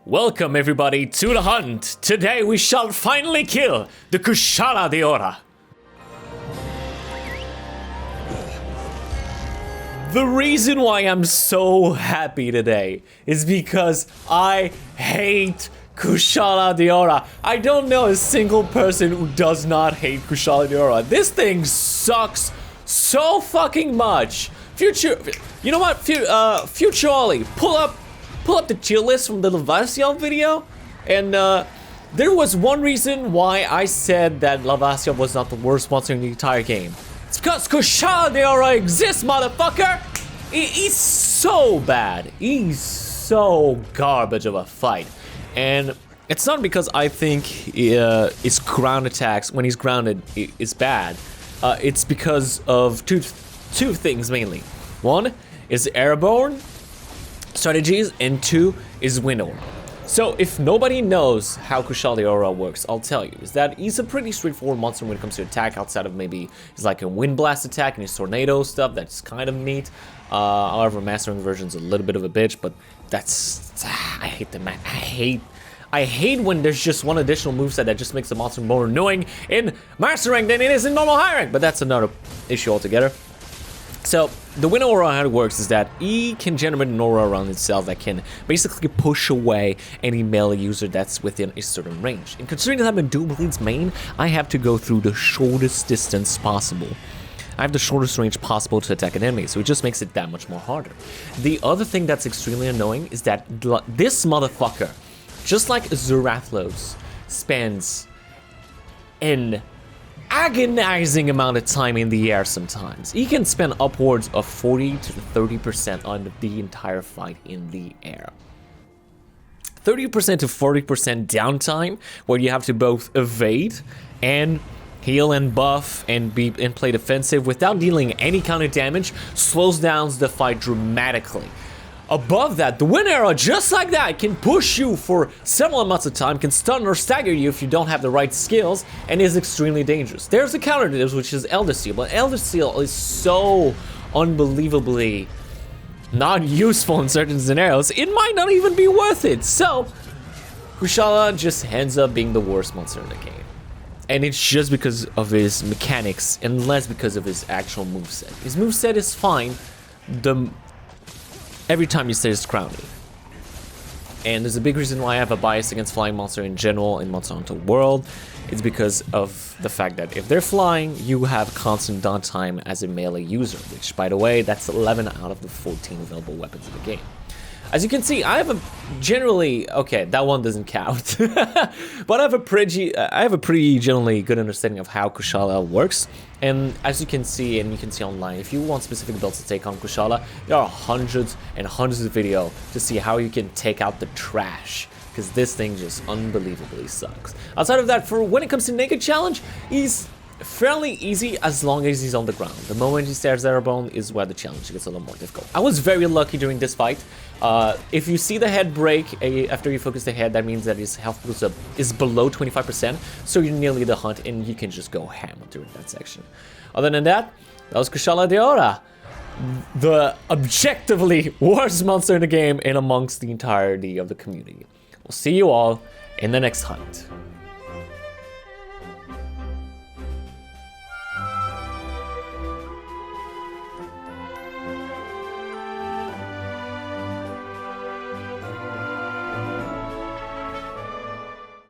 Welcome everybody to the hunt. Today we shall finally kill the Kushala Daora. The reason why I'm so happy today is because I hate Kushala Daora. I don't know a single person who does not hate Kushala Daora. This thing sucks so fucking much. You know what? Future Ollie, pull up the tier list from the Lavasion video, and there was one reason why I said that Lavasion was not the worst monster in the entire game. It's because Kushala Daora exists, motherfucker! He's so bad. He's so garbage of a fight. And it's not because I think his ground attacks, when he's grounded, is bad. It's because of two things mainly. One is airborne strategies, and two is wind aura. So if nobody knows how Kushala Daora works, I'll tell you, is that he's a pretty straightforward monster when it comes to attack, outside of maybe he's like a wind blast attack and his tornado stuff. That's kind of neat. However, mastering version's a little bit of a bitch, but that's I hate the man. I hate when there's just one additional moveset that just makes the monster more annoying in master rank than it is in normal high rank, but that's another issue altogether. So the wind aura, how it works is that he can generate an aura around itself that can basically push away any melee user that's within a certain range. And considering that I'm a Dual Blades main, I have to go through the shortest distance possible. I have the shortest range possible to attack an enemy, so it just makes it that much more harder. The other thing that's extremely annoying is that this motherfucker, just like Zerathlos, spends an agonizing amount of time in the air sometimes. He can spend upwards of 40 to 30% on the entire fight in the air. 30% to 40% downtime, where you have to both evade and heal and buff and play defensive without dealing any kind of damage, slows down the fight dramatically. Above that, the wind arrow, just like that, can push you for several amounts of time, can stun or stagger you if you don't have the right skills, and is extremely dangerous. There's a counter to this, which is Elder Seal, but Elder Seal is so unbelievably not useful in certain scenarios, it might not even be worth it. So, Kushala just ends up being the worst monster in the game. And it's just because of his mechanics, and less because of his actual moveset. His moveset is fine, every time you say it's grounded. And there's a big reason why I have a bias against flying monster in general in Monster Hunter World. It's because of the fact that if they're flying, you have constant downtime as a melee user, which, by the way, that's 11 out of the 14 available weapons in the game. As you can see, I have a generally, okay, that one doesn't count, but I have a pretty generally good understanding of how Kushala works. And as you can see, and you can see online, if you want specific builds to take on Kushala, there are hundreds and hundreds of videos to see how you can take out the trash, because this thing just unbelievably sucks. Outside of that, for when it comes to naked challenge, he's fairly easy as long as he's on the ground. The moment he stares at a bone is where the challenge gets a little more difficult. I was very lucky during this fight. If you see the head break after you focus the head, that means that his health boost up is below 25%, so you're nearly the hunt and you can just go ham during that section. Other than that, that was Kushala Daora, the objectively worst monster in the game and amongst the entirety of the community. We'll see you all in the next hunt.